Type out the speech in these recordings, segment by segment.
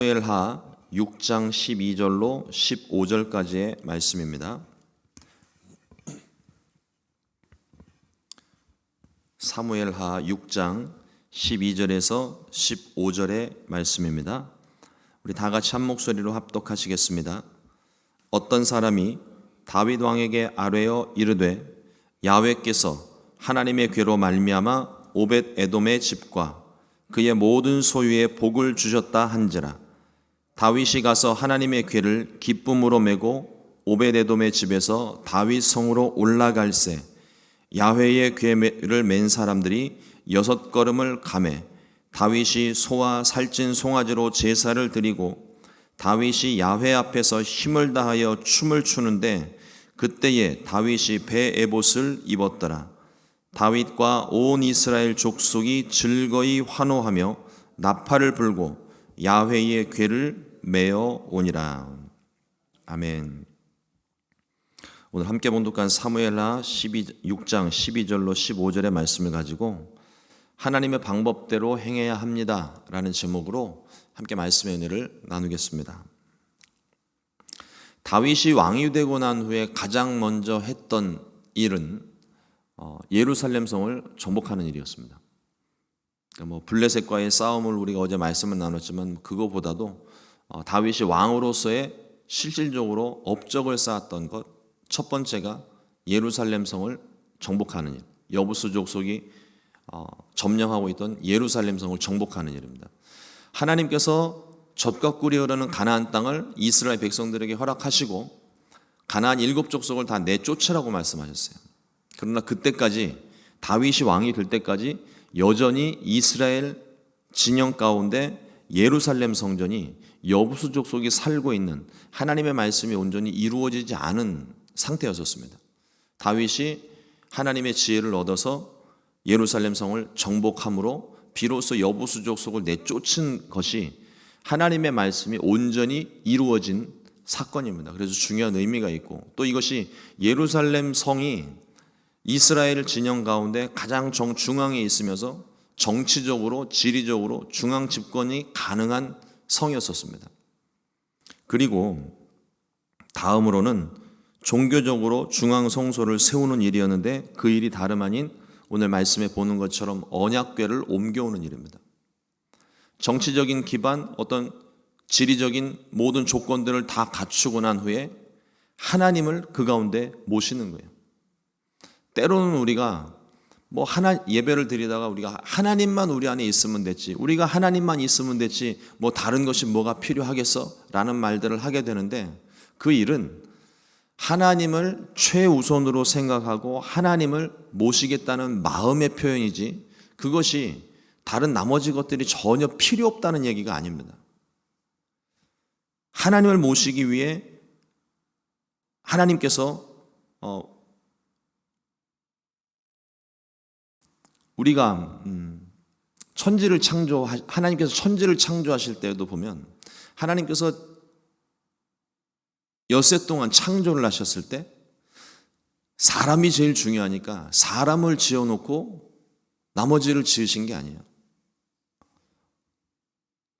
사무엘하 6장 12절로 15절까지의 말씀입니다. 사무엘하 6장 12절에서 15절의 말씀입니다. 우리 다 같이 한 목소리로 합독하시겠습니다. 어떤 사람이 다윗 왕에게 아뢰어 이르되 야훼께서 하나님의 괴로 말미암아 오벳 에돔의 집과 그의 모든 소유에 복을 주셨다 한지라. 다윗이 가서 하나님의 궤를 기쁨으로 메고 오벳 에돔의 집에서 다윗 성으로 올라갈새 야훼의 궤를 맨 사람들이 6걸음을 가매 다윗이 소와 살찐 송아지로 제사를 드리고 다윗이 야훼 앞에서 힘을 다하여 춤을 추는데 그때에 다윗이 배 에봇을 입었더라. 다윗과 온 이스라엘 족속이 즐거이 환호하며 나팔을 불고 야훼의 궤를 메어 오니라. 아멘. 오늘 함께 봉독한 사무엘하 6장 12절로 15절의 말씀을 가지고 하나님의 방법대로 행해야 합니다 라는 제목으로 함께 말씀의 은혜를 나누겠습니다. 다윗이 왕이 되고 난 후에 가장 먼저 했던 일은 예루살렘 성을 정복하는 일이었습니다. 그러니까 블레셋과의 싸움을 우리가 어제 말씀을 나눴지만 그거보다도 다윗이 왕으로서의 실질적으로 업적을 쌓았던 것 첫 번째가 예루살렘 성을 정복하는 일, 여부수 족속이 점령하고 있던 예루살렘 성을 정복하는 일입니다. 하나님께서 젖과 꿀이 흐르는 가나안 땅을 이스라엘 백성들에게 허락하시고 가나안 7족속을 다 내쫓으라고 말씀하셨어요. 그러나 그때까지 다윗이 왕이 될 때까지 여전히 이스라엘 진영 가운데 예루살렘 성전이 여부수 족속이 살고 있는 하나님의 말씀이 온전히 이루어지지 않은 상태였었습니다. 다윗이 하나님의 지혜를 얻어서 예루살렘 성을 정복함으로 비로소 여부수 족속을 내쫓은 것이 하나님의 말씀이 온전히 이루어진 사건입니다. 그래서 중요한 의미가 있고 또 이것이 예루살렘 성이 이스라엘 진영 가운데 가장 정중앙에 있으면서 정치적으로 지리적으로 중앙 집권이 가능한 성이었었습니다. 그리고 다음으로는 종교적으로 중앙 성소를 세우는 일이었는데 그 일이 다름 아닌 오늘 말씀에 보는 것처럼 언약궤를 옮겨오는 일입니다. 정치적인 기반, 어떤 지리적인 모든 조건들을 다 갖추고 난 후에 하나님을 그 가운데 모시는 거예요. 때로는 우리가 예배를 드리다가 우리가 하나님만 우리 안에 있으면 됐지, 우리가 하나님만 있으면 됐지, 다른 것이 뭐가 필요하겠어? 라는 말들을 하게 되는데 그 일은 하나님을 최우선으로 생각하고 하나님을 모시겠다는 마음의 표현이지 그것이 다른 나머지 것들이 전혀 필요 없다는 얘기가 아닙니다. 하나님을 모시기 위해 하나님께서 우리가 하나님께서 천지를 창조하실 때에도 보면 하나님께서 엿새 동안 창조를 하셨을 때 사람이 제일 중요하니까 사람을 지어놓고 나머지를 지으신 게 아니에요.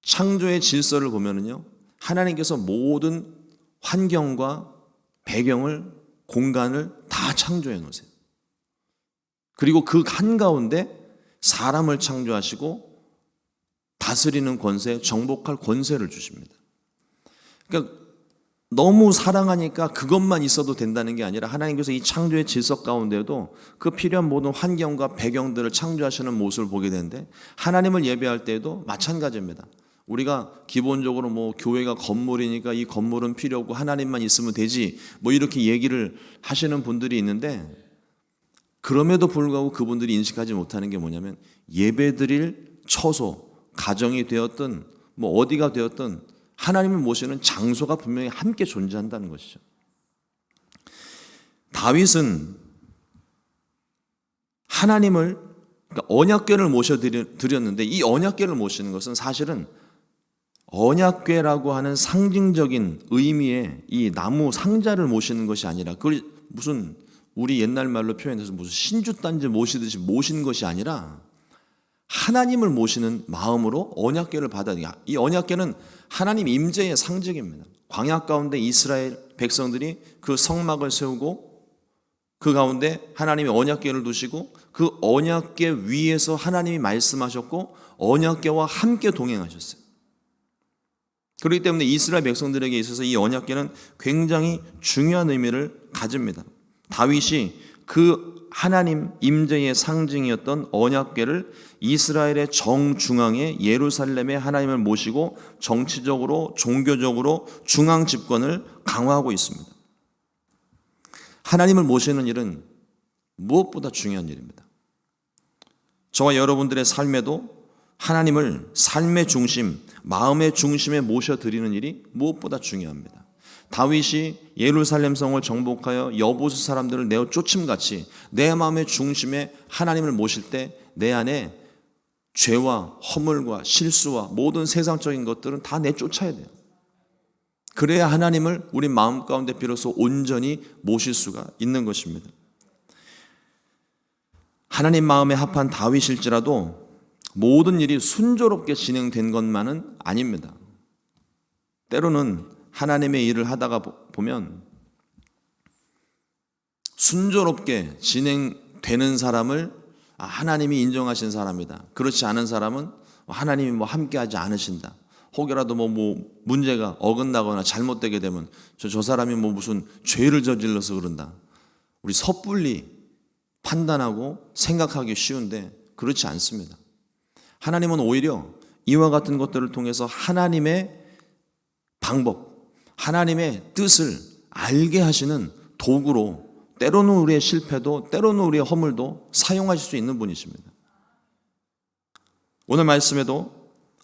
창조의 질서를 보면은요, 하나님께서 모든 환경과 배경을, 공간을 다 창조해 놓으세요. 그리고 그 한가운데 사람을 창조하시고 다스리는 권세, 정복할 권세를 주십니다. 그러니까 너무 사랑하니까 그것만 있어도 된다는 게 아니라 하나님께서 이 창조의 질서 가운데도 그 필요한 모든 환경과 배경들을 창조하시는 모습을 보게 되는데 하나님을 예배할 때에도 마찬가지입니다. 우리가 기본적으로 교회가 건물이니까 이 건물은 필요 없고 하나님만 있으면 되지 이렇게 얘기를 하시는 분들이 있는데 그럼에도 불구하고 그분들이 인식하지 못하는 게 뭐냐면 예배드릴 처소, 가정이 되었든 어디가 되었든 하나님을 모시는 장소가 분명히 함께 존재한다는 것이죠. 다윗은 하나님을 언약궤를 모셔드렸는데 이 언약궤를 모시는 것은 사실은 언약궤라고 하는 상징적인 의미의 이 나무 상자를 모시는 것이 아니라 그걸 무슨 우리 옛날 말로 표현해서 무슨 신주단지 모시듯이 모시는 것이 아니라 하나님을 모시는 마음으로 언약궤를 받아들이고, 이 언약궤는 하나님 임재의 상징입니다. 광야 가운데 이스라엘 백성들이 그 성막을 세우고 그 가운데 하나님이 언약궤를 두시고 그 언약궤 위에서 하나님이 말씀하셨고 언약궤와 함께 동행하셨어요. 그렇기 때문에 이스라엘 백성들에게 있어서 이 언약궤는 굉장히 중요한 의미를 가집니다. 다윗이 그 하나님 임재의 상징이었던 언약궤를 이스라엘의 정중앙에 예루살렘에 하나님을 모시고 정치적으로 종교적으로 중앙 집권을 강화하고 있습니다. 하나님을 모시는 일은 무엇보다 중요한 일입니다. 저와 여러분들의 삶에도 하나님을 삶의 중심, 마음의 중심에 모셔드리는 일이 무엇보다 중요합니다. 다윗이 예루살렘 성을 정복하여 여부수 사람들을 내어 쫓음같이 내 마음의 중심에 하나님을 모실 때 내 안에 죄와 허물과 실수와 모든 세상적인 것들은 다 내쫓아야 돼요. 그래야 하나님을 우리 마음 가운데 비로소 온전히 모실 수가 있는 것입니다. 하나님 마음에 합한 다윗일지라도 모든 일이 순조롭게 진행된 것만은 아닙니다. 때로는 하나님의 일을 하다가 보면 순조롭게 진행되는 사람을 하나님이 인정하신 사람이다. 그렇지 않은 사람은 하나님이 함께하지 않으신다. 혹여라도 문제가 어긋나거나 잘못되게 되면 저 사람이 무슨 죄를 저질러서 그런다. 우리 섣불리 판단하고 생각하기 쉬운데 그렇지 않습니다. 하나님은 오히려 이와 같은 것들을 통해서 하나님의 방법, 하나님의 뜻을 알게 하시는 도구로 때로는 우리의 실패도 때로는 우리의 허물도 사용하실 수 있는 분이십니다. 오늘 말씀에도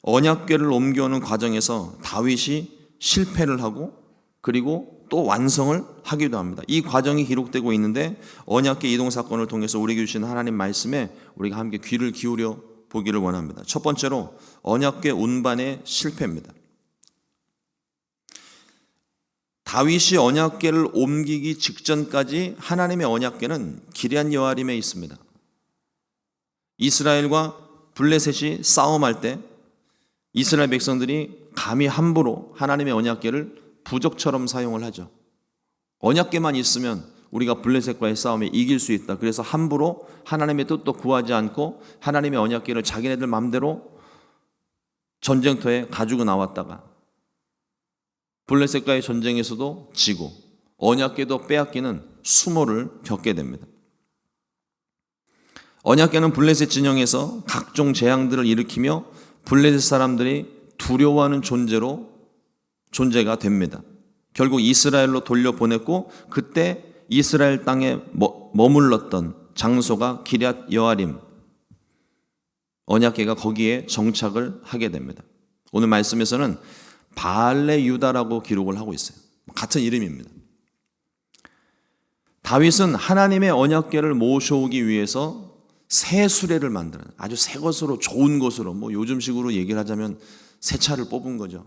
언약궤를 옮겨오는 과정에서 다윗이 실패를 하고 그리고 또 완성을 하기도 합니다. 이 과정이 기록되고 있는데 언약궤 이동 사건을 통해서 우리에게 주신 하나님 말씀에 우리가 함께 귀를 기울여 보기를 원합니다. 첫 번째로 언약궤 운반의 실패입니다. 다윗이 언약궤를 옮기기 직전까지 하나님의 언약궤는 기럇 여아림에 있습니다. 이스라엘과 블레셋이 싸움할 때 이스라엘 백성들이 감히 함부로 하나님의 언약궤를 부적처럼 사용을 하죠. 언약궤만 있으면 우리가 블레셋과의 싸움에 이길 수 있다. 그래서 함부로 하나님의 뜻도 구하지 않고 하나님의 언약궤를 자기네들 마음대로 전쟁터에 가지고 나왔다가 블레셋과의 전쟁에서도 지고 언약궤도 빼앗기는 수모를 겪게 됩니다. 언약궤는 블레셋 진영에서 각종 재앙들을 일으키며 블레셋 사람들이 두려워하는 존재가 됩니다. 결국 이스라엘로 돌려보냈고 그때 이스라엘 땅에 머물렀던 장소가 기럇 여아림, 언약궤가 거기에 정착을 하게 됩니다. 오늘 말씀에서는 바알레 유다라고 기록을 하고 있어요. 같은 이름입니다. 다윗은 하나님의 언약궤를 모셔오기 위해서 새 수레를 만드는 아주 새 것으로 좋은 것으로 요즘식으로 얘기를 하자면 새 차를 뽑은 거죠.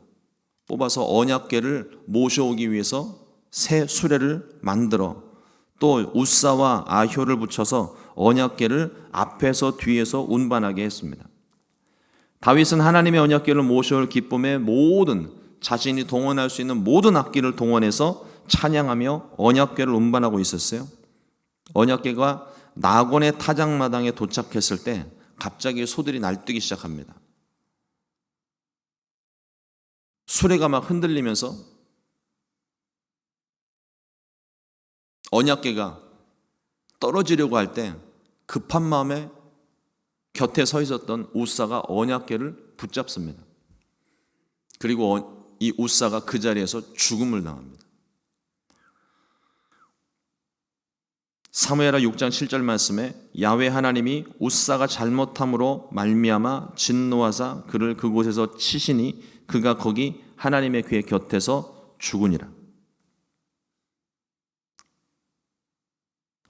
뽑아서 언약궤를 모셔오기 위해서 새 수레를 만들어 또 우사와 아효를 붙여서 언약궤를 앞에서 뒤에서 운반하게 했습니다. 다윗은 하나님의 언약궤를 모셔올 기쁨의 모든 자신이 동원할 수 있는 모든 악기를 동원해서 찬양하며 언약궤를 운반하고 있었어요. 언약궤가 나곤의 타작마당에 도착했을 때 갑자기 소들이 날뛰기 시작합니다. 수레가 막 흔들리면서 언약궤가 떨어지려고 할 때 급한 마음에 곁에 서 있었던 우사가 언약궤를 붙잡습니다. 그리고 이 우사가 그 자리에서 죽음을 당합니다. 사무엘하 6장 7절 말씀에 야훼 하나님이 우사가 잘못함으로 말미암아 진노하사 그를 그곳에서 치시니 그가 거기 하나님의 궤 곁에서 죽으니라.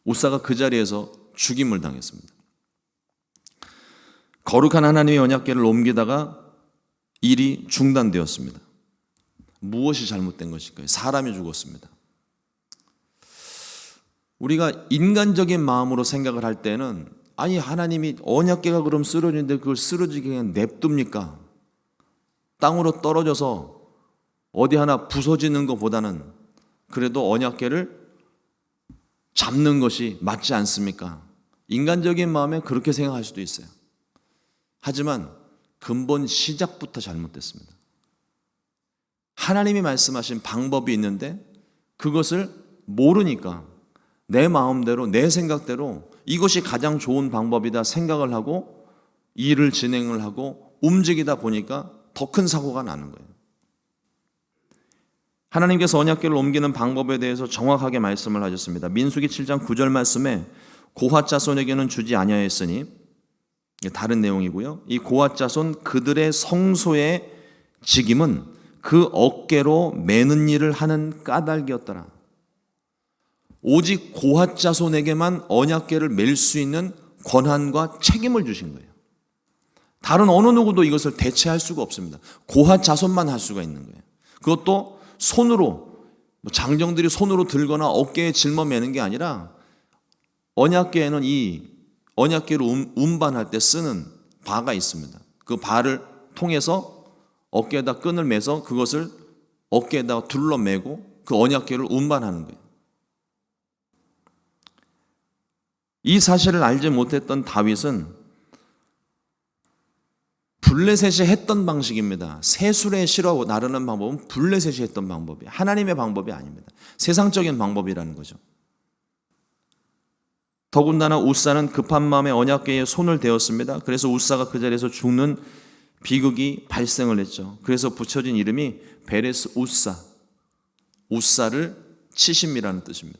우사가 그 자리에서 죽임을 당했습니다. 거룩한 하나님의 언약궤를 옮기다가 일이 중단되었습니다. 무엇이 잘못된 것일까요? 사람이 죽었습니다. 우리가 인간적인 마음으로 생각을 할 때는 아니 하나님이 언약궤가 그럼 쓰러지는데 그걸 쓰러지게 그냥 냅둡니까? 땅으로 떨어져서 어디 하나 부서지는 것보다는 그래도 언약궤를 잡는 것이 맞지 않습니까? 인간적인 마음에 그렇게 생각할 수도 있어요. 하지만 근본 시작부터 잘못됐습니다. 하나님이 말씀하신 방법이 있는데 그것을 모르니까 내 마음대로 내 생각대로 이것이 가장 좋은 방법이다 생각을 하고 일을 진행을 하고 움직이다 보니까 더 큰 사고가 나는 거예요. 하나님께서 언약궤를 옮기는 방법에 대해서 정확하게 말씀을 하셨습니다. 민수기 7장 9절 말씀에 고핫 자손에게는 주지 아니하였으니, 다른 내용이고요. 이 고핫 자손 그들의 성소의 직임은 그 어깨로 매는 일을 하는 까닭이었더라. 오직 고핫 자손에게만 언약궤를 맬 수 있는 권한과 책임을 주신 거예요. 다른 어느 누구도 이것을 대체할 수가 없습니다. 고핫 자손만 할 수가 있는 거예요. 그것도 손으로, 장정들이 손으로 들거나 어깨에 짊어매는 게 아니라 언약궤에는 이 언약궤를 운반할 때 쓰는 바가 있습니다. 그 바를 통해서 어깨에다 끈을 매서 그것을 어깨에다 둘러매고 그 언약궤를 운반하는 거예요. 이 사실을 알지 못했던 다윗은 블레셋이 했던 방식입니다. 새술에 실어 나르는 방법은 블레셋이 했던 방법이에요. 하나님의 방법이 아닙니다. 세상적인 방법이라는 거죠. 더군다나 우사는 급한 마음에 언약궤에 손을 대었습니다. 그래서 우사가 그 자리에서 죽는 비극이 발생을 했죠. 그래서 붙여진 이름이 베레스 우사, 우사를 치심이라는 뜻입니다.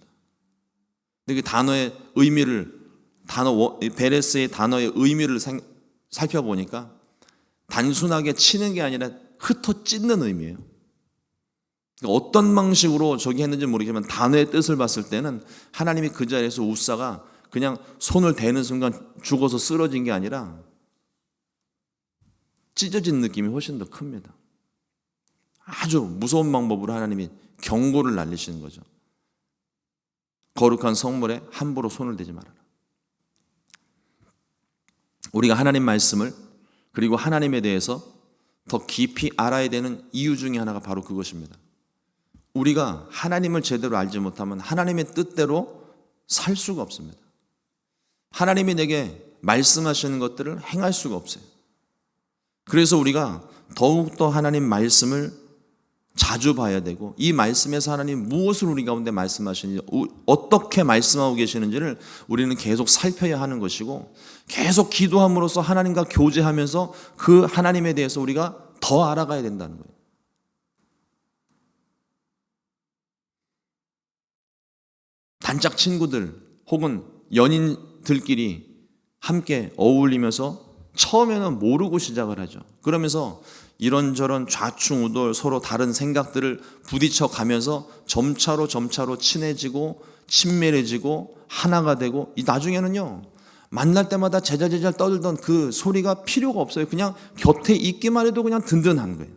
근데 그 단어의 의미를, 베레스의 단어의 의미를 살펴보니까 단순하게 치는 게 아니라 흩어 찢는 의미예요. 어떤 방식으로 저기 했는지 모르겠지만 단어의 뜻을 봤을 때는 하나님이 그 자리에서 우사가 그냥 손을 대는 순간 죽어서 쓰러진 게 아니라 찢어진 느낌이 훨씬 더 큽니다. 아주 무서운 방법으로 하나님이 경고를 날리시는 거죠. 거룩한 성물에 함부로 손을 대지 말아라. 우리가 하나님 말씀을 그리고 하나님에 대해서 더 깊이 알아야 되는 이유 중에 하나가 바로 그것입니다. 우리가 하나님을 제대로 알지 못하면 하나님의 뜻대로 살 수가 없습니다. 하나님이 내게 말씀하시는 것들을 행할 수가 없어요. 그래서 우리가 더욱더 하나님 말씀을 자주 봐야 되고 이 말씀에서 하나님 무엇을 우리 가운데 말씀하시는지 어떻게 말씀하고 계시는지를 우리는 계속 살펴야 하는 것이고 계속 기도함으로써 하나님과 교제하면서 그 하나님에 대해서 우리가 더 알아가야 된다는 거예요. 단짝 친구들 혹은 연인들끼리 함께 어울리면서 처음에는 모르고 시작을 하죠. 그러면서 이런저런 좌충우돌 서로 다른 생각들을 부딪혀 가면서 점차로 친해지고 친밀해지고 하나가 되고 나중에는요 만날 때마다 제잘제잘 떠들던 그 소리가 필요가 없어요. 그냥 곁에 있기만 해도 그냥 든든한 거예요.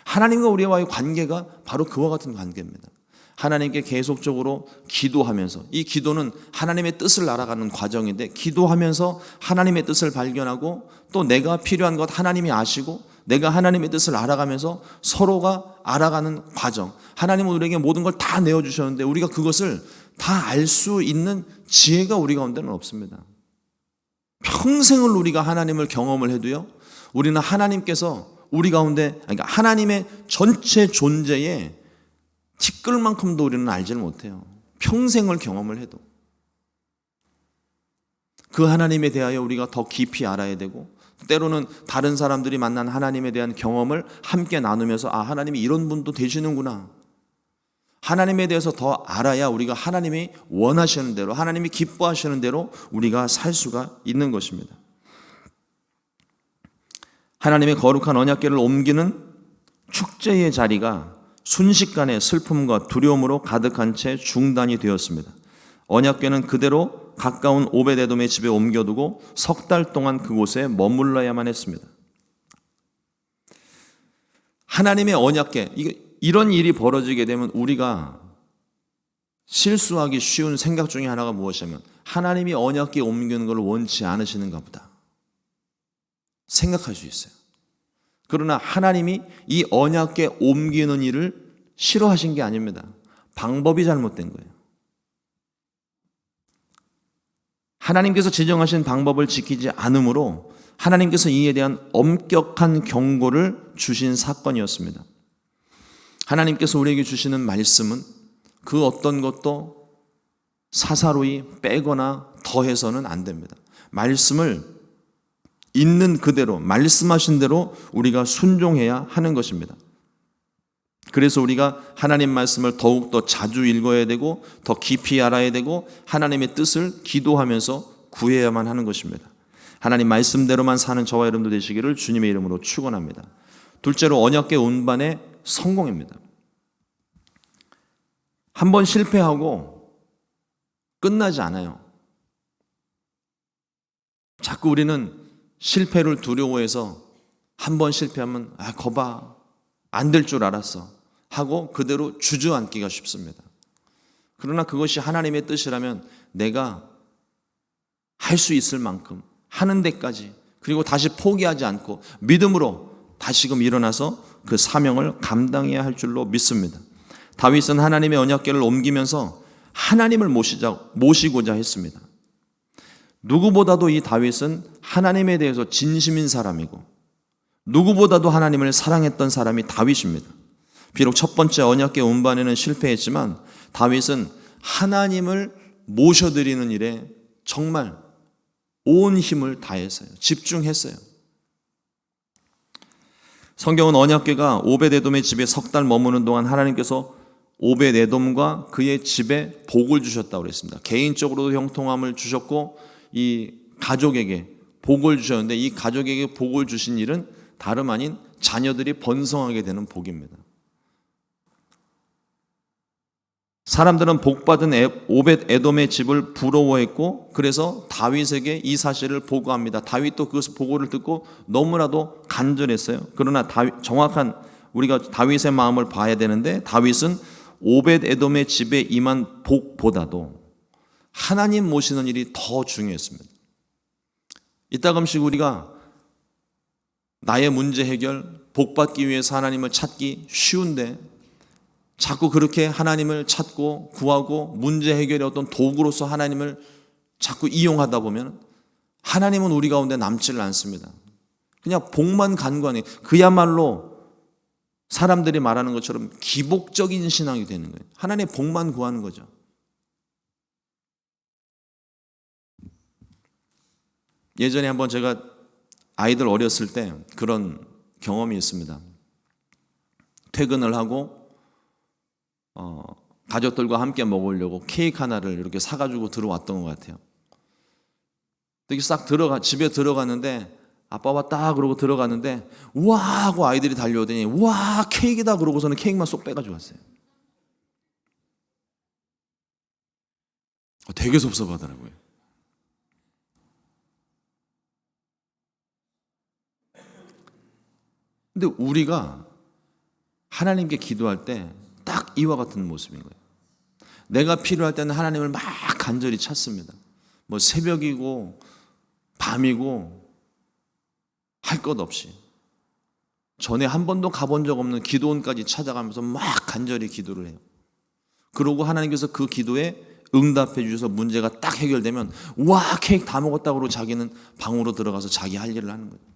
하나님과 우리와의 관계가 바로 그와 같은 관계입니다. 하나님께 계속적으로 기도하면서 이 기도는 하나님의 뜻을 알아가는 과정인데 기도하면서 하나님의 뜻을 발견하고 또 내가 필요한 것 하나님이 아시고 내가 하나님의 뜻을 알아가면서 서로가 알아가는 과정. 하나님은 우리에게 모든 걸 다 내어주셨는데 우리가 그것을 다 알 수 있는 지혜가 우리 가운데는 없습니다. 평생을 우리가 하나님을 경험을 해도요 우리는 하나님께서 우리 가운데 그러니까 하나님의 전체 존재에 티끌만큼도 우리는 알지를 못해요. 평생을 경험을 해도. 그 하나님에 대하여 우리가 더 깊이 알아야 되고 때로는 다른 사람들이 만난 하나님에 대한 경험을 함께 나누면서 아 하나님이 이런 분도 되시는구나. 하나님에 대해서 더 알아야 우리가 하나님이 원하시는 대로 하나님이 기뻐하시는 대로 우리가 살 수가 있는 것입니다. 하나님의 거룩한 언약궤를 옮기는 축제의 자리가 순식간에 슬픔과 두려움으로 가득한 채 중단이 되었습니다. 언약궤는 그대로 가까운 오베데돔의 집에 옮겨두고 석 달 동안 그곳에 머물러야만 했습니다. 하나님의 언약궤, 이런 일이 벌어지게 되면 우리가 실수하기 쉬운 생각 중에 하나가 무엇이냐면 하나님이 언약궤 옮기는 걸 원치 않으시는가 보다 생각할 수 있어요. 그러나 하나님이 이 언약궤 옮기는 일을 싫어하신 게 아닙니다. 방법이 잘못된 거예요. 하나님께서 지정하신 방법을 지키지 않으므로 하나님께서 이에 대한 엄격한 경고를 주신 사건이었습니다. 하나님께서 우리에게 주시는 말씀은 그 어떤 것도 사사로이 빼거나 더해서는 안 됩니다. 말씀을 있는 그대로 말씀하신 대로 우리가 순종해야 하는 것입니다. 그래서 우리가 하나님 말씀을 더욱더 자주 읽어야 되고 더 깊이 알아야 되고 하나님의 뜻을 기도하면서 구해야만 하는 것입니다. 하나님 말씀대로만 사는 저와 여러분도 되시기를 주님의 이름으로 축원합니다. 둘째로 언약궤 운반의 성공입니다. 한번 실패하고 끝나지 않아요. 자꾸 우리는 실패를 두려워해서 한번 실패하면 거봐 안 될 줄 알았어 하고 그대로 주저앉기가 쉽습니다. 그러나 그것이 하나님의 뜻이라면 내가 할 수 있을 만큼 하는 데까지 그리고 다시 포기하지 않고 믿음으로 다시금 일어나서 그 사명을 감당해야 할 줄로 믿습니다. 다윗은 하나님의 언약궤를 옮기면서 하나님을 모시고자 했습니다. 누구보다도 이 다윗은 하나님에 대해서 진심인 사람이고 누구보다도 하나님을 사랑했던 사람이 다윗입니다. 비록 첫 번째 언약궤 운반에는 실패했지만 다윗은 하나님을 모셔드리는 일에 정말 온 힘을 다했어요. 집중했어요. 성경은 언약궤가 오벳에돔의 집에 석 달 머무는 동안 하나님께서 오벳에돔과 그의 집에 복을 주셨다고 그랬습니다. 개인적으로도 형통함을 주셨고 이 가족에게 복을 주셨는데 이 가족에게 복을 주신 일은 다름 아닌 자녀들이 번성하게 되는 복입니다. 사람들은 복받은 오벳에돔의 집을 부러워했고 그래서 다윗에게 이 사실을 보고합니다. 다윗도 그 보고를 듣고 너무나도 간절했어요. 그러나 정확한 우리가 다윗의 마음을 봐야 되는데 다윗은 오벳에돔의 집에 임한 복보다도 하나님 모시는 일이 더 중요했습니다. 이따금씩 우리가 나의 문제 해결, 복받기 위해서 하나님을 찾기 쉬운데 자꾸 그렇게 하나님을 찾고 구하고 문제 해결의 어떤 도구로서 하나님을 자꾸 이용하다 보면 하나님은 우리 가운데 남지를 않습니다. 그냥 복만 간구하는 그야말로 사람들이 말하는 것처럼 기복적인 신앙이 되는 거예요. 하나님의 복만 구하는 거죠. 예전에 한번 제가 아이들 어렸을 때 그런 경험이 있습니다. 퇴근을 하고 가족들과 함께 먹으려고 케이크 하나를 이렇게 사가지고 들어왔던 것 같아요. 이렇게 싹 집에 들어갔는데 아빠가 딱 그러고 들어갔는데 우와 하고 아이들이 달려오더니 우와 케이크다 그러고서는 케이크만 쏙 빼가지고 왔어요. 되게 섭섭하더라고요. 근데 우리가 하나님께 기도할 때 딱 이와 같은 모습인 거예요. 내가 필요할 때는 하나님을 막 간절히 찾습니다. 뭐 새벽이고 밤이고 할 것 없이 전에 한 번도 가본 적 없는 기도원까지 찾아가면서 막 간절히 기도를 해요. 그러고 하나님께서 그 기도에 응답해 주셔서 문제가 딱 해결되면 와 케이크 다 먹었다고 그러고 자기는 방으로 들어가서 자기 할 일을 하는 거예요.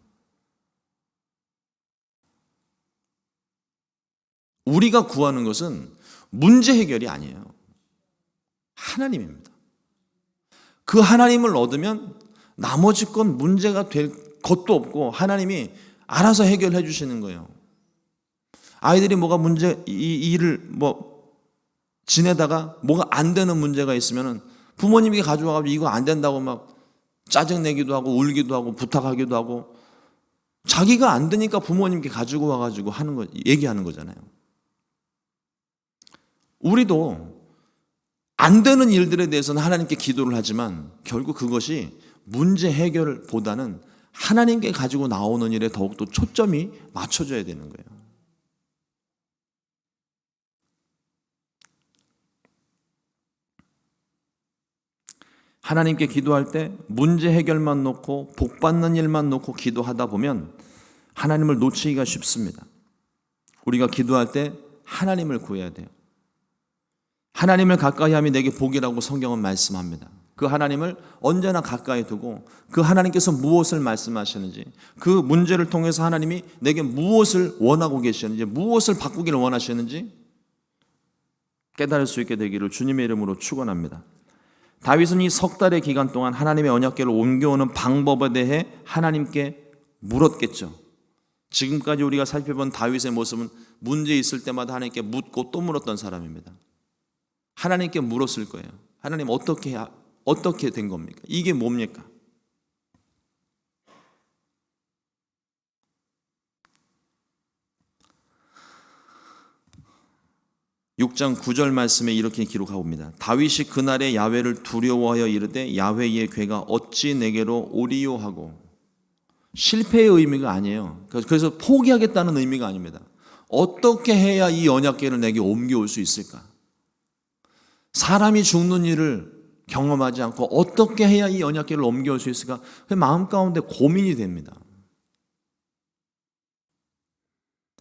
우리가 구하는 것은 문제 해결이 아니에요. 하나님입니다. 그 하나님을 얻으면 나머지 건 문제가 될 것도 없고 하나님이 알아서 해결해 주시는 거예요. 아이들이 뭐가 이 일을 지내다가 뭐가 안 되는 문제가 있으면은 부모님이 가져와가지고 이거 안 된다고 막 짜증내기도 하고 울기도 하고 부탁하기도 하고 자기가 안 되니까 부모님께 가지고 와가지고 얘기하는 거잖아요. 우리도 안 되는 일들에 대해서는 하나님께 기도를 하지만 결국 그것이 문제 해결보다는 하나님께 가지고 나오는 일에 더욱더 초점이 맞춰져야 되는 거예요. 하나님께 기도할 때 문제 해결만 놓고 복 받는 일만 놓고 기도하다 보면 하나님을 놓치기가 쉽습니다. 우리가 기도할 때 하나님을 구해야 돼요. 하나님을 가까이 하면 내게 복이라고 성경은 말씀합니다. 그 하나님을 언제나 가까이 두고 그 하나님께서 무엇을 말씀하시는지, 그 문제를 통해서 하나님이 내게 무엇을 원하고 계시는지, 무엇을 바꾸기를 원하시는지 깨달을 수 있게 되기를 주님의 이름으로 축원합니다. 다윗은 이 석 달의 기간 동안 하나님의 언약궤를 옮겨오는 방법에 대해 하나님께 물었겠죠. 지금까지 우리가 살펴본 다윗의 모습은 문제 있을 때마다 하나님께 묻고 또 물었던 사람입니다. 하나님께 물었을 거예요. 하나님 어떻게 된 겁니까? 이게 뭡니까? (6장 9절) 말씀에 이렇게 기록하고 옵니다. 다윗이 그날에 야훼를 두려워하여 이르되 야훼의 궤가 어찌 내게로 오리요 하고. 실패의 의미가 아니에요. 그래서 포기하겠다는 의미가 아닙니다. 어떻게 해야 이 언약궤를 내게 옮겨올 수 있을까? 사람이 죽는 일을 경험하지 않고 어떻게 해야 이 언약궤를 옮겨올 수 있을까? 마음 가운데 고민이 됩니다.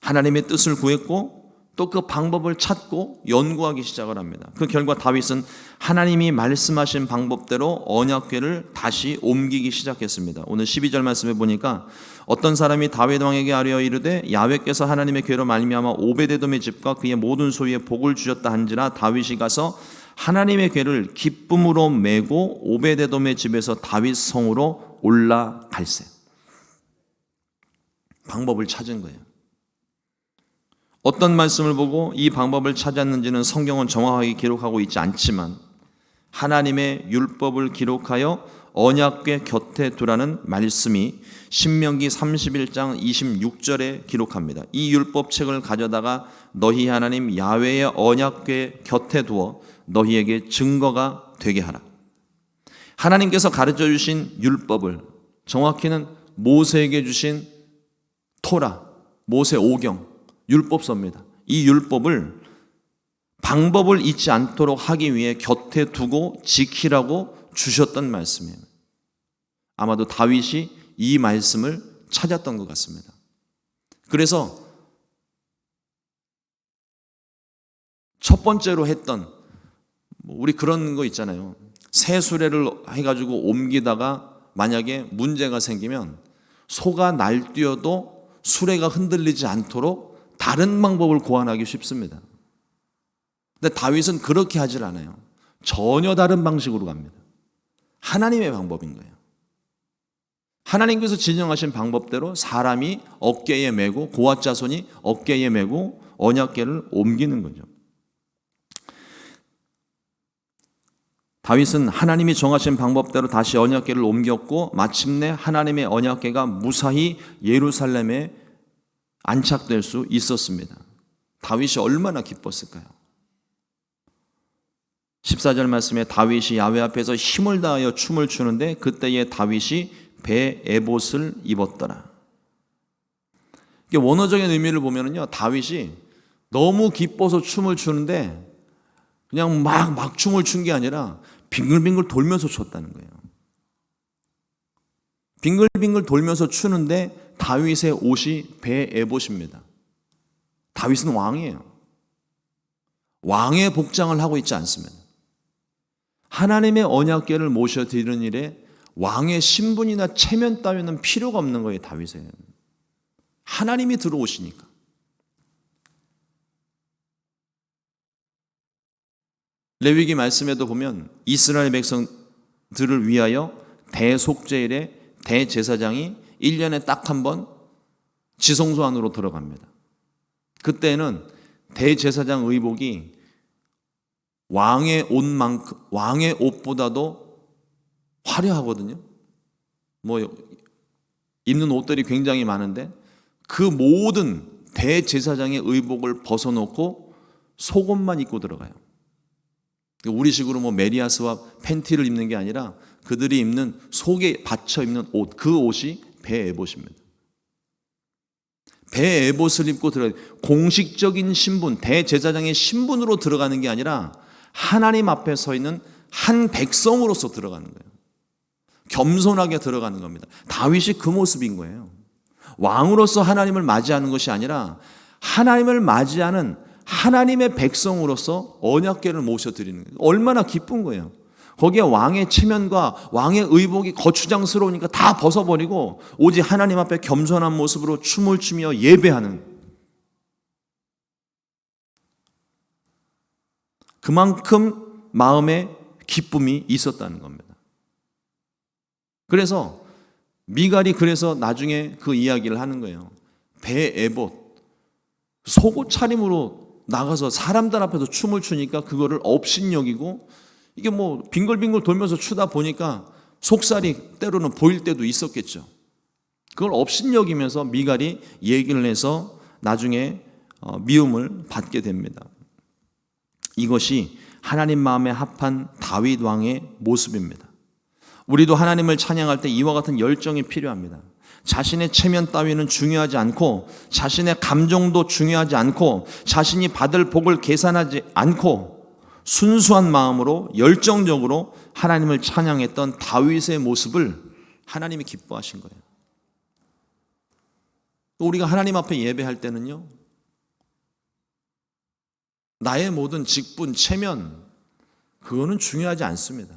하나님의 뜻을 구했고 또 그 방법을 찾고 연구하기 시작을 합니다. 그 결과 다윗은 하나님이 말씀하신 방법대로 언약궤를 다시 옮기기 시작했습니다. 오늘 12절 말씀에 보니까 어떤 사람이 다윗 왕에게 아뢰어 이르되 야훼께서 하나님의 궤로 말미암아 오베데돔의 집과 그의 모든 소유에 복을 주셨다 한지라 다윗이 가서 하나님의 궤를 기쁨으로 메고 오베데돔의 집에서 다윗 성으로 올라갈세. 방법을 찾은 거예요. 어떤 말씀을 보고 이 방법을 찾았는지는 성경은 정확하게 기록하고 있지 않지만 하나님의 율법을 기록하여 언약궤 곁에 두라는 말씀이 신명기 31장 26절에 기록합니다. 이 율법책을 가져다가 너희 하나님 야훼의 언약궤 곁에 두어 너희에게 증거가 되게 하라. 하나님께서 가르쳐 주신 율법을, 정확히는 모세에게 주신 토라, 모세 오경, 율법서입니다. 이 율법을 방법을 잊지 않도록 하기 위해 곁에 두고 지키라고 주셨던 말씀이에요. 아마도 다윗이 이 말씀을 찾았던 것 같습니다. 그래서 첫 번째로 했던, 우리 그런 거 있잖아요. 새 수레를 해가지고 옮기다가 만약에 문제가 생기면 소가 날뛰어도 수레가 흔들리지 않도록 다른 방법을 고안하기 쉽습니다. 근데 다윗은 그렇게 하질 않아요. 전혀 다른 방식으로 갑니다. 하나님의 방법인 거예요. 하나님께서 진정하신 방법대로 사람이 어깨에 메고 고앗 자손이 어깨에 메고 언약궤를 옮기는 거죠. 다윗은 하나님이 정하신 방법대로 다시 언약궤를 옮겼고 마침내 하나님의 언약궤가 무사히 예루살렘에 안착될 수 있었습니다. 다윗이 얼마나 기뻤을까요? 14절 말씀에 다윗이 야훼 앞에서 힘을 다하여 춤을 추는데 그때에 다윗이 배 에봇을 입었더라. 원어적인 의미를 보면요, 다윗이 너무 기뻐서 춤을 추는데 그냥 막 춤을 춘 게 아니라 빙글빙글 돌면서 췄다는 거예요. 빙글빙글 돌면서 추는데 다윗의 옷이 배 에봇입니다. 다윗은 왕이에요. 왕의 복장을 하고 있지 않습니다. 하나님의 언약궤를 모셔드리는 일에 왕의 신분이나 체면 따위는 필요가 없는 거예요. 다윗은 하나님이 들어오시니까. 레위기 말씀에도 보면 이스라엘 백성들을 위하여 대속죄일에 대제사장이 1년에 딱 한 번 지성소 안으로 들어갑니다. 그때는 대제사장 의복이 왕의 옷보다도 화려하거든요. 입는 옷들이 굉장히 많은데 그 모든 대제사장의 의복을 벗어놓고 속옷만 입고 들어가요. 우리식으로 메리아스와 팬티를 입는 게 아니라 그들이 입는 속에 받쳐 입는 옷, 그 옷이 배 에봇입니다. 배 에봇을 입고 들어가요. 공식적인 신분, 대제사장의 신분으로 들어가는 게 아니라 하나님 앞에 서 있는 한 백성으로서 들어가는 거예요. 겸손하게 들어가는 겁니다. 다윗이 그 모습인 거예요. 왕으로서 하나님을 맞이하는 것이 아니라 하나님을 맞이하는 하나님의 백성으로서 언약궤를 모셔드리는 거예요. 얼마나 기쁜 거예요. 거기에 왕의 체면과 왕의 의복이 거추장스러우니까 다 벗어버리고 오직 하나님 앞에 겸손한 모습으로 춤을 추며 예배하는, 그만큼 마음에 기쁨이 있었다는 겁니다. 그래서 미갈이 그래서 나중에 그 이야기를 하는 거예요. 베에봇, 속옷 차림으로 나가서 사람들 앞에서 춤을 추니까 그거를 업신여기고, 이게 뭐 빙글빙글 돌면서 추다 보니까 속살이 때로는 보일 때도 있었겠죠. 그걸 업신여기면서 미갈이 얘기를 해서 나중에 미움을 받게 됩니다. 이것이 하나님 마음에 합한 다윗 왕의 모습입니다. 우리도 하나님을 찬양할 때 이와 같은 열정이 필요합니다. 자신의 체면 따위는 중요하지 않고, 자신의 감정도 중요하지 않고, 자신이 받을 복을 계산하지 않고 순수한 마음으로 열정적으로 하나님을 찬양했던 다윗의 모습을 하나님이 기뻐하신 거예요. 또 우리가 하나님 앞에 예배할 때는요, 나의 모든 직분, 체면, 그거는 중요하지 않습니다.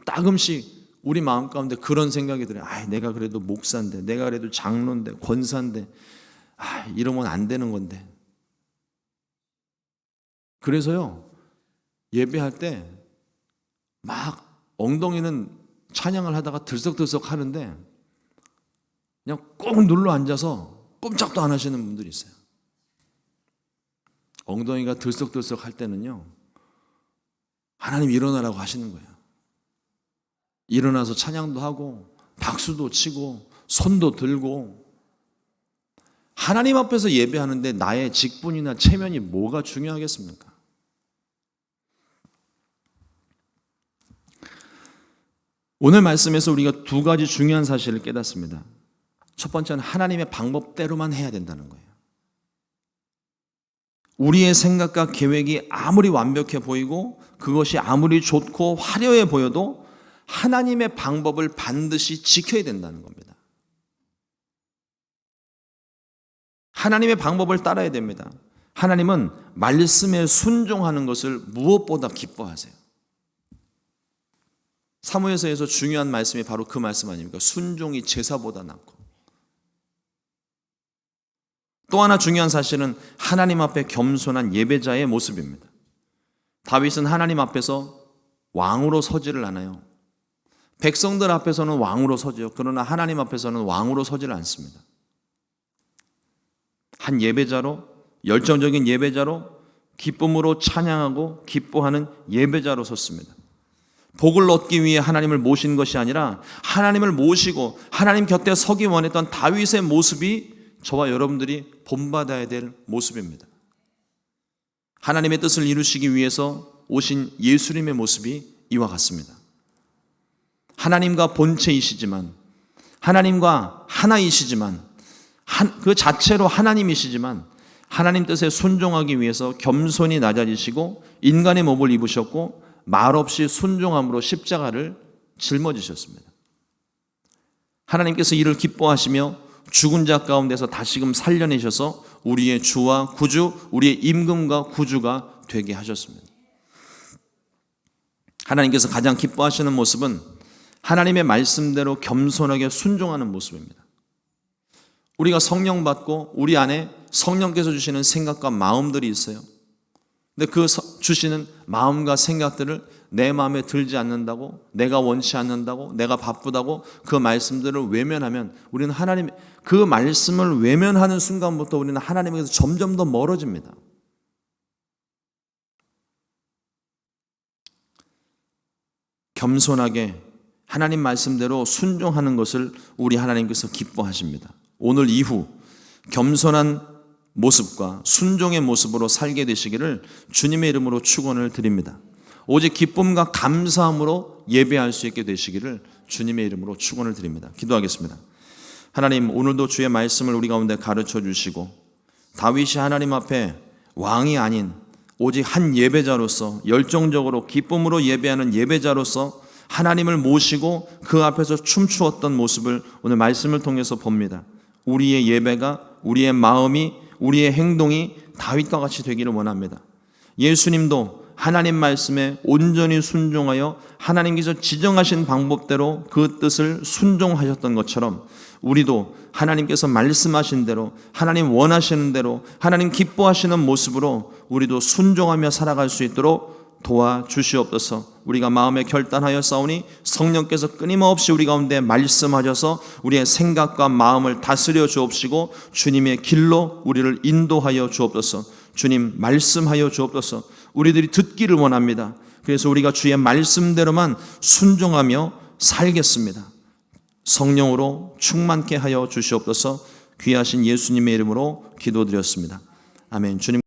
따끔씩 우리 마음 가운데 그런 생각이 들어요. 내가 그래도 목사인데, 내가 그래도 장로인데, 권사인데, 이러면 안 되는 건데. 그래서요, 예배할 때 막 엉덩이는 찬양을 하다가 들썩들썩 하는데 그냥 꼭 눌러 앉아서 꼼짝도 안 하시는 분들이 있어요. 엉덩이가 들썩들썩 할 때는요, 하나님 일어나라고 하시는 거예요. 일어나서 찬양도 하고 박수도 치고 손도 들고. 하나님 앞에서 예배하는데 나의 직분이나 체면이 뭐가 중요하겠습니까? 오늘 말씀에서 우리가 두 가지 중요한 사실을 깨닫습니다. 첫 번째는 하나님의 방법대로만 해야 된다는 거예요. 우리의 생각과 계획이 아무리 완벽해 보이고 그것이 아무리 좋고 화려해 보여도 하나님의 방법을 반드시 지켜야 된다는 겁니다. 하나님의 방법을 따라야 됩니다. 하나님은 말씀에 순종하는 것을 무엇보다 기뻐하세요. 사무엘서에서 중요한 말씀이 바로 그 말씀 아닙니까? 순종이 제사보다 낫고. 또 하나 중요한 사실은 하나님 앞에 겸손한 예배자의 모습입니다. 다윗은 하나님 앞에서 왕으로 서지를 않아요. 백성들 앞에서는 왕으로 서죠. 그러나 하나님 앞에서는 왕으로 서지를 않습니다. 한 예배자로, 열정적인 예배자로, 기쁨으로 찬양하고 기뻐하는 예배자로 섰습니다. 복을 얻기 위해 하나님을 모신 것이 아니라 하나님을 모시고 하나님 곁에 서기 원했던 다윗의 모습이 저와 여러분들이 본받아야 될 모습입니다. 하나님의 뜻을 이루시기 위해서 오신 예수님의 모습이 이와 같습니다. 하나님과 본체이시지만, 하나님과 하나이시지만, 그 자체로 하나님이시지만 하나님 뜻에 순종하기 위해서 겸손히 낮아지시고 인간의 몸을 입으셨고 말없이 순종함으로 십자가를 짊어지셨습니다. 하나님께서 이를 기뻐하시며 죽은 자 가운데서 다시금 살려내셔서 우리의 주와 구주, 우리의 임금과 구주가 되게 하셨습니다. 하나님께서 가장 기뻐하시는 모습은 하나님의 말씀대로 겸손하게 순종하는 모습입니다. 우리가 성령 받고 우리 안에 성령께서 주시는 생각과 마음들이 있어요. 근데 그 주시는 마음과 생각들을 내 마음에 들지 않는다고, 내가 원치 않는다고, 내가 바쁘다고 그 말씀들을 외면하면 우리는 하나님, 그 말씀을 외면하는 순간부터 우리는 하나님에게서 점점 더 멀어집니다. 겸손하게 하나님 말씀대로 순종하는 것을 우리 하나님께서 기뻐하십니다. 오늘 이후 겸손한 모습과 순종의 모습으로 살게 되시기를 주님의 이름으로 축원을 드립니다. 오직 기쁨과 감사함으로 예배할 수 있게 되시기를 주님의 이름으로 축원을 드립니다. 기도하겠습니다. 하나님, 오늘도 주의 말씀을 우리 가운데 가르쳐 주시고 다윗이 하나님 앞에 왕이 아닌 오직 한 예배자로서 열정적으로 기쁨으로 예배하는 예배자로서 하나님을 모시고 그 앞에서 춤추었던 모습을 오늘 말씀을 통해서 봅니다. 우리의 예배가, 우리의 마음이, 우리의 행동이 다윗과 같이 되기를 원합니다. 예수님도 하나님 말씀에 온전히 순종하여 하나님께서 지정하신 방법대로 그 뜻을 순종하셨던 것처럼 우리도 하나님께서 말씀하신 대로, 하나님 원하시는 대로, 하나님 기뻐하시는 모습으로 우리도 순종하며 살아갈 수 있도록 도와주시옵소서. 우리가 마음에 결단하여 싸우니 성령께서 끊임없이 우리 가운데 말씀하셔서 우리의 생각과 마음을 다스려 주옵시고 주님의 길로 우리를 인도하여 주옵소서. 주님 말씀하여 주옵소서. 우리들이 듣기를 원합니다. 그래서 우리가 주의 말씀대로만 순종하며 살겠습니다. 성령으로 충만케 하여 주시옵소서. 귀하신 예수님의 이름으로 기도드렸습니다. 아멘. 주님